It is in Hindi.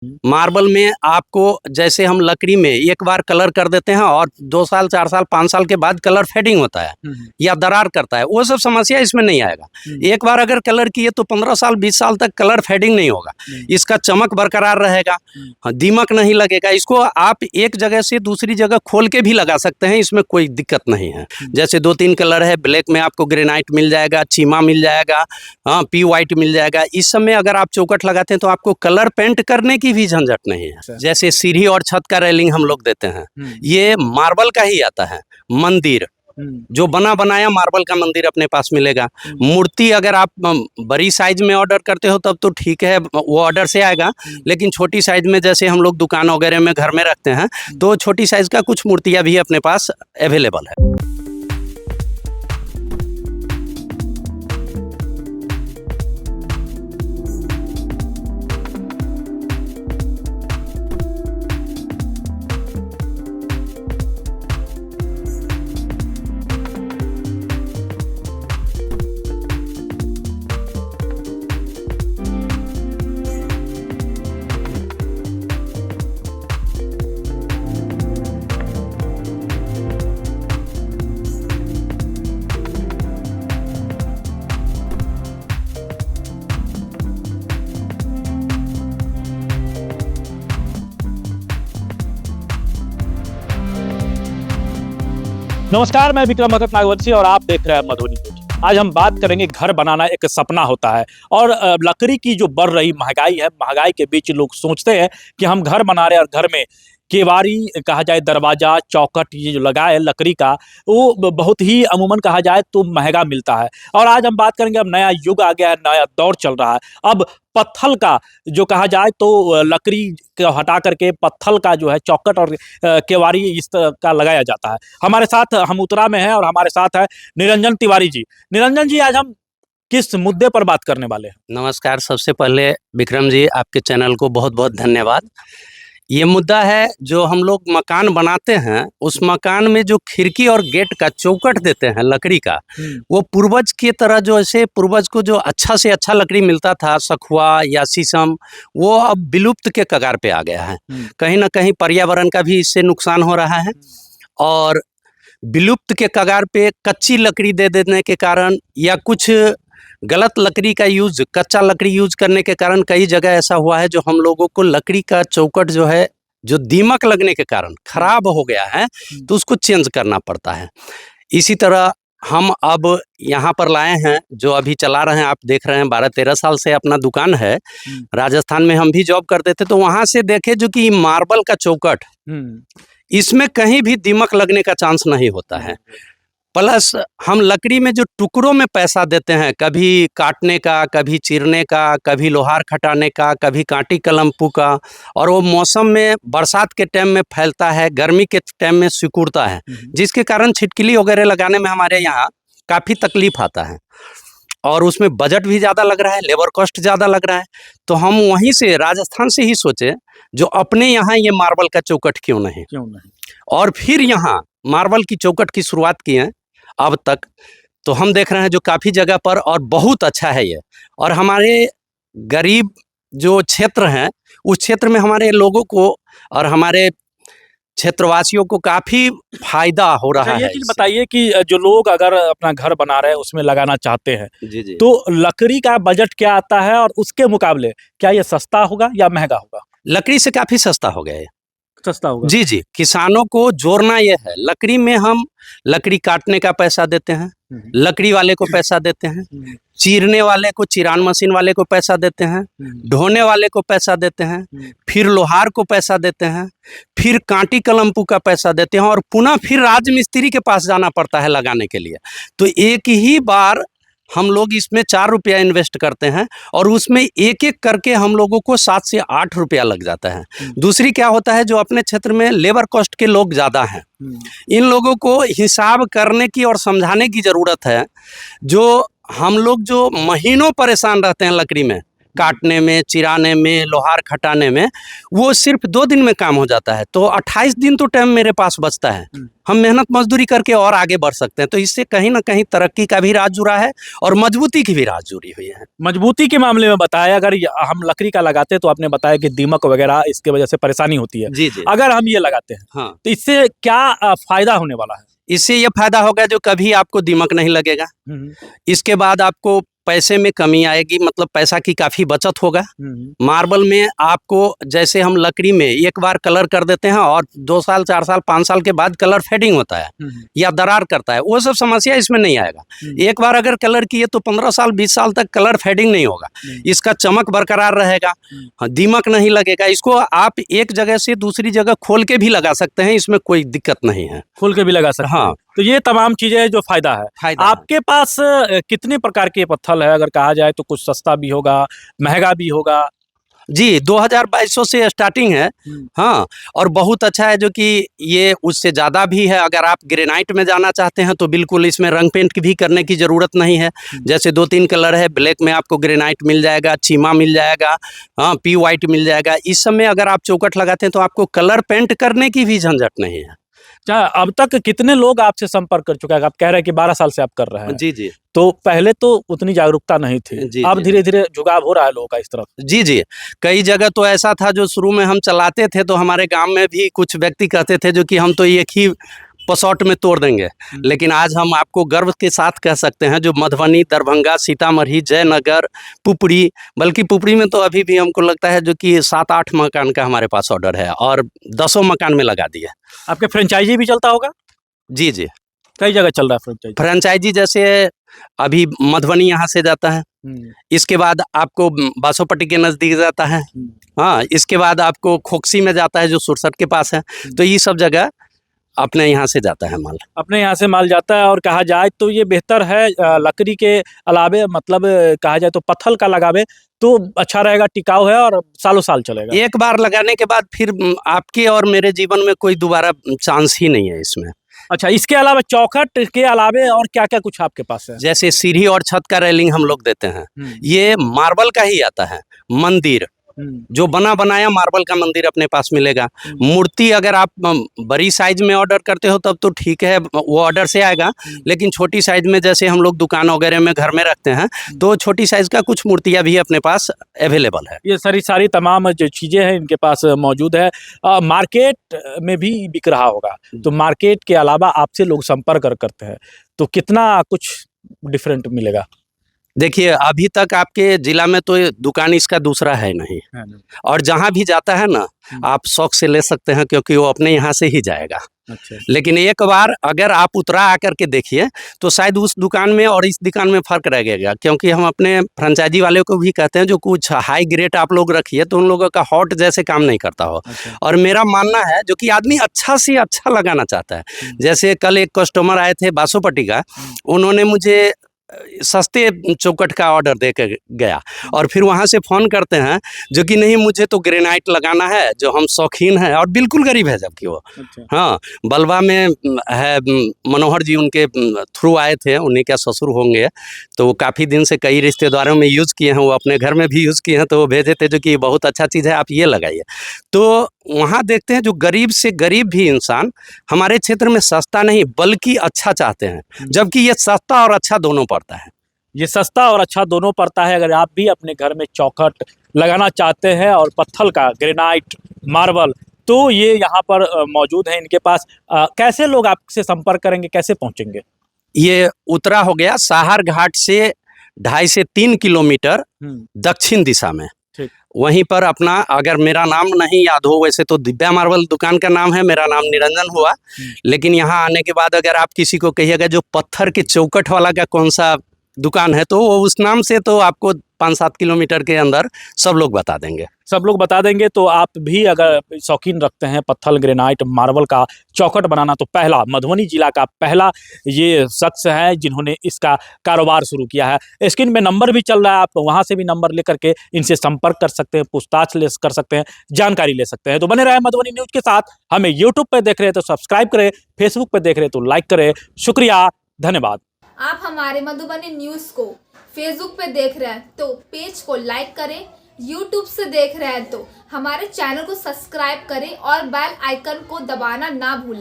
मार्बल में आपको जैसे हम लकड़ी में एक बार कलर कर देते हैं और 2 साल 4 साल 5 साल के बाद कलर फेडिंग होता है या दरार करता है, वो सब समस्या इसमें नहीं आएगा। एक बार अगर कलर किए तो 15 साल 20 साल तक कलर फेडिंग नहीं होगा, इसका चमक बरकरार रहेगा, दीमक नहीं लगेगा। इसको आप एक जगह से दूसरी जगह खोल के भी लगा सकते हैं, इसमें कोई दिक्कत नहीं है। जैसे 2-3 कलर है, ब्लैक में आपको ग्रेनाइट मिल जाएगा, चीमा मिल जाएगा, हाँ पी वाइट मिल जाएगा। इस समय अगर आप चौखट लगाते हैं तो आपको कलर पेंट करने की भी झंझट नहीं है। जैसे सीढ़ी और छत का रेलिंग हम लोग देते हैं, ये मार्बल का ही आता है। मंदिर जो बना बनाया मार्बल का मंदिर अपने पास मिलेगा। मूर्ति अगर आप बड़ी साइज में ऑर्डर करते हो तब तो ठीक है, वो ऑर्डर से आएगा, लेकिन छोटी साइज में जैसे हम लोग दुकान वगैरह में घर में रखते हैं तो छोटी साइज का कुछ मूर्तियां भी अपने पास अवेलेबल है। नमस्कार, मैं विक्रम भगत नागवंशी और आप देख रहे हैं मधुबनी न्यूज। आज हम बात करेंगे घर बनाना एक सपना होता है और लकड़ी की जो बढ़ रही महंगाई है, महंगाई के बीच लोग सोचते हैं कि हम घर बना रहे हैं और घर में केवाड़ी कहा जाए, दरवाजा चौखट ये जो लगा है लकड़ी का, वो बहुत ही अमूमन कहा जाए तो महंगा मिलता है। और आज हम बात करेंगे, अब नया युग आ गया है, नया दौर चल रहा है। अब पत्थल का जो कहा जाए तो लकड़ी को हटा करके पत्थल का जो है चौखट और केवाड़ी इस तरह का लगाया जाता है। हमारे साथ हम उत्तरा में हैं और हमारे साथ है निरंजन तिवारी जी। निरंजन जी, आज हम किस मुद्दे पर बात करने वाले हैं? नमस्कार, सबसे पहले विक्रम जी आपके चैनल को बहुत बहुत धन्यवाद। ये मुद्दा है जो हम लोग मकान बनाते हैं, उस मकान में जो खिड़की और गेट का चौखट देते हैं लकड़ी का, वो पूर्वज की तरह जो ऐसे पूर्वज को जो अच्छा से अच्छा लकड़ी मिलता था, सखुआ या शीशम, वो अब विलुप्त के कगार पे आ गया है। कहीं ना कहीं पर्यावरण का भी इससे नुकसान हो रहा है और विलुप्त के कगार पे कच्ची लकड़ी दे देने के कारण या कुछ गलत लकड़ी का यूज, कच्चा लकड़ी यूज करने के कारण कई जगह ऐसा हुआ है जो हम लोगों को लकड़ी का चौखट जो है, जो दीमक लगने के कारण खराब हो गया है, तो उसको चेंज करना पड़ता है। इसी तरह हम अब यहाँ पर लाए हैं, जो अभी चला रहे हैं, आप देख रहे हैं 12-13 साल से अपना दुकान है। राजस्थान में हम भी जॉब करते थे, तो वहां से देखे जो कि मार्बल का चौखट, इसमें कहीं भी दीमक लगने का चांस नहीं होता है। प्लस हम लकड़ी में जो टुकड़ों में पैसा देते हैं, कभी काटने का, कभी चीरने का, कभी लोहार खटाने का, कभी कांटी कलमपू का, और वो मौसम में बरसात के टाइम में फैलता है, गर्मी के टाइम में सिकुड़ता है, जिसके कारण छिटकिली वगैरह लगाने में हमारे यहाँ काफ़ी तकलीफ आता है और उसमें बजट भी ज़्यादा लग रहा है, लेबर कॉस्ट ज़्यादा लग रहा है। तो हम वहीं से राजस्थान से ही सोचे जो अपने यहाँ ये मार्बल का चौखट क्यों नहीं, और फिर यहाँ मार्बल की चौखट की शुरुआत की है अब तक। तो हम देख रहे हैं जो काफ़ी जगह पर, और बहुत अच्छा है ये। और हमारे गरीब जो क्षेत्र हैं, उस क्षेत्र में हमारे लोगों को और हमारे क्षेत्रवासियों को काफ़ी फायदा हो रहा है। ये चीज़ बताइए कि जो लोग अगर अपना घर बना रहे हैं, उसमें लगाना चाहते हैं, जी जी, तो लकड़ी का बजट क्या आता है और उसके मुकाबले क्या ये सस्ता होगा या महंगा होगा? लकड़ी से काफ़ी सस्ता हो गया है। सस्ता होगा जी जी, किसानों को जोड़ना ये है, लकड़ी में हम लकड़ी काटने का पैसा देते हैं, लकड़ी वाले को पैसा देते हैं, चीरने वाले को, चिरान मशीन वाले को पैसा देते हैं, ढोने वाले को पैसा देते हैं, फिर लोहार को पैसा देते हैं, फिर कांटी कलमपू का पैसा देते हैं, और पुनः फिर राजमिस्त्री के पास जाना पड़ता है लगाने के लिए। तो एक ही बार हम लोग इसमें 4 रुपया इन्वेस्ट करते हैं और उसमें एक एक करके हम लोगों को 7 से 8 रुपया लग जाता है। दूसरी क्या होता है, जो अपने क्षेत्र में लेबर कॉस्ट के लोग ज़्यादा हैं, इन लोगों को हिसाब करने की और समझाने की ज़रूरत है। जो हम लोग जो महीनों परेशान रहते हैं लकड़ी में, काटने में, चिराने में, लोहार खटाने में, वो सिर्फ 2 दिन में काम हो जाता है। तो 28 दिन तो टाइम मेरे पास बचता है। हम मेहनत मजदूरी करके और आगे बढ़ सकते हैं। तो इससे कहीं ना कहीं तरक्की का भी राज जुड़ा है और मजबूती की भी राज जुड़ी हुई है। मजबूती के मामले में बताया, अगर हम लकड़ी का लगाते हैं तो आपने बताया कि दीमक वगैरह इसके वजह से परेशानी होती है। जी जी। अगर हम ये लगाते हैं हाँ, तो इससे क्या फायदा होने वाला है? इससे ये फायदा होगा जो कभी आपको दीमक नहीं लगेगा। इसके बाद आपको पैसे में कमी आएगी, मतलब पैसा की काफ़ी बचत होगा। मार्बल में आपको, जैसे हम लकड़ी में एक बार कलर कर देते हैं और 2 साल, 4 साल, 5 साल के बाद कलर फेडिंग होता है या दरार करता है, वो सब समस्या इसमें नहीं आएगा। एक बार अगर कलर किए तो 15 साल, 20 साल तक कलर फेडिंग नहीं होगा। इसका चमक बरकरार रहेगा, दीमक नहीं लगेगा। इसको आप एक जगह से दूसरी जगह खोल के भी लगा सकते हैं, इसमें कोई दिक्कत नहीं है। खोल के भी लगा सकते हैं। हाँ, तो ये तमाम चीजें जो फायदा है। फायदा है। आपके पास कितने प्रकार के पत्थर है? अगर कहा जाए तो कुछ सस्ता भी होगा, महंगा भी होगा। जी, 2200 से स्टार्टिंग है। हाँ, और बहुत अच्छा है जो कि ये उससे ज़्यादा भी है। अगर आप ग्रेनाइट में जाना चाहते हैं तो बिल्कुल इसमें रंग पेंट भी करने की ज़रूरत नहीं है। जैसे 2-3 कलर है, ब्लैक में आपको ग्रेनाइट मिल जाएगा, चीमा मिल जाएगा, हाँ, पी वाइट मिल जाएगा। इस सब में अगर आप चौखट लगाते हैं तो आपको कलर पेंट करने की भी झंझट नहीं है। अच्छा, अब तक कितने लोग आपसे संपर्क कर चुके हैं? आप कह रहे हैं कि 12 साल से आप कर रहे हैं। जी, जी। तो पहले तो उतनी जागरूकता नहीं थी। जी, अब जी। धीरे-धीरे झुकाव हो रहा है लोगों का इस तरफ। जी, जी। कई जगह तो ऐसा था जो शुरू में हम चलाते थे तो हमारे गाँव में भी कुछ व्यक्ति कहते थे जो कि हम तो एक ही पसौट में तोड़ देंगे। लेकिन आज हम आपको गर्व के साथ कह सकते हैं जो मधुबनी, दरभंगा, सीतामढ़ी, जयनगर, पुपरी, बल्कि पुपरी में तो अभी भी हमको लगता है जो कि 7-8 मकान का हमारे पास ऑर्डर है और 10 मकान में लगा दिए। आपके फ्रेंचाइजी भी चलता होगा? जी, जी। कई जगह चल रहा है फ्रेंचाइजी। फ्रेंचाइजी जैसे अभी मधुबनी यहाँ से जाता है, इसके बाद आपको बासोपट्टी के नज़दीक जाता है, हाँ, इसके बाद आपको खोकसी में जाता है जो सुरसट के पास है। तो ये सब जगह अपने यहाँ से जाता है माल। अपने यहाँ से माल जाता है। और कहा जाए तो ये बेहतर है लकड़ी के अलावे, मतलब कहा जाए तो पत्थर का लगावे तो अच्छा रहेगा, टिकाऊ है और सालों साल चलेगा। एक बार लगाने के बाद फिर आपके और मेरे जीवन में कोई दोबारा चांस ही नहीं है इसमें। अच्छा, इसके अलावा चौखट के अलावे और क्या-क्या कुछ आपके पास है? जैसे सीढ़ी और छत का रेलिंग हम लोग देते हैं, ये मार्बल का ही आता है। मंदिर जो बना बनाया मार्बल का मंदिर अपने पास मिलेगा। मूर्ति अगर आप बड़ी साइज में ऑर्डर करते हो तब तो ठीक है, वो ऑर्डर से आएगा। लेकिन छोटी साइज में जैसे हम लोग दुकान वगैरह में घर में रखते हैं तो छोटी साइज का कुछ मूर्तियां भी अपने पास अवेलेबल है। ये सारी तमाम जो चीज़ें हैं इनके पास मौजूद है। मार्केट में भी बिक रहा होगा, तो मार्केट के अलावा आपसे लोग संपर्क करते हैं तो कितना कुछ डिफरेंट मिलेगा? देखिए, अभी तक आपके जिला में तो ये दुकान इसका दूसरा है नहीं, और जहाँ भी जाता है ना आप शौक से ले सकते हैं क्योंकि वो अपने यहाँ से ही जाएगा। अच्छा। लेकिन एक बार अगर आप उतरा आकर के देखिए तो शायद उस दुकान में और इस दुकान में फ़र्क रह गया, क्योंकि हम अपने फ्रेंचाइजी वाले को भी कहते हैं जो कुछ हाई ग्रेड आप लोग रखिए तो उन लोगों का हॉट जैसे काम नहीं करता हो। अच्छा। और मेरा मानना है जो कि आदमी अच्छा से अच्छा लगाना चाहता है। जैसे कल एक कस्टमर आए थे बासोपट्टी का, उन्होंने मुझे सस्ते चौखट का ऑर्डर दे के गया और फिर वहाँ से फ़ोन करते हैं जो कि नहीं मुझे तो ग्रेनाइट लगाना है, जो हम शौकीन हैं और बिल्कुल गरीब है जबकि वो। अच्छा। हाँ, बलवा में है, मनोहर जी उनके थ्रू आए थे, उन्हीं के ससुर होंगे, तो वो काफ़ी दिन से कई रिश्तेदारों में यूज़ किए हैं, वो अपने घर में भी यूज़ किए हैं, तो वो भेजे थे जो कि बहुत अच्छा चीज़ है, आप ये लगाइए। तो वहाँ देखते हैं जो गरीब से गरीब भी इंसान हमारे क्षेत्र में सस्ता नहीं बल्कि अच्छा चाहते हैं, जबकि ये सस्ता और अच्छा दोनों पड़ता है। ये सस्ता और अच्छा दोनों पड़ता है। अगर आप भी अपने घर में चौखट लगाना चाहते हैं और पत्थर का, ग्रेनाइट, मार्बल, तो ये यहाँ पर मौजूद है इनके पास। कैसे लोग आपसे संपर्क करेंगे, कैसे पहुँचेंगे? ये उतरा हो गया साहर घाट से 2.5 से 3 किलोमीटर दक्षिण दिशा में, वहीं पर अपना, अगर मेरा नाम नहीं याद हो, वैसे तो दिव्या मार्बल दुकान का नाम है, मेरा नाम निरंजन हुआ, लेकिन यहाँ आने के बाद अगर आप किसी को कहिएगा जो पत्थर के चौखट वाला का कौन सा दुकान है तो वो उस नाम से तो आपको 5-7 किलोमीटर के अंदर सब लोग बता देंगे। सब लोग बता देंगे। तो आप भी अगर शौकीन रखते हैं पत्थर, ग्रेनाइट, मार्बल का चौखट बनाना, तो पहला मधुबनी जिला का पहला ये शख्स है जिन्होंने इसका कारोबार शुरू किया है। स्क्रीन में नंबर भी चल रहा है, आप वहां से भी नंबर लेकर के इनसे संपर्क कर सकते हैं, पूछताछ कर सकते हैं, जानकारी ले सकते हैं। तो बने रहे मधुबनी न्यूज के साथ। हमें यूट्यूब पर देख रहे हैं तो सब्सक्राइब करें, फेसबुक पर देख रहे हैं तो लाइक करें। शुक्रिया, धन्यवाद। आप हमारे मधुबनी न्यूज को फेसबुक पे देख रहे हैं तो पेज को लाइक करें, यूट्यूब से देख रहे हैं तो हमारे चैनल को सब्सक्राइब करें और बेल आइकन को दबाना ना भूलें।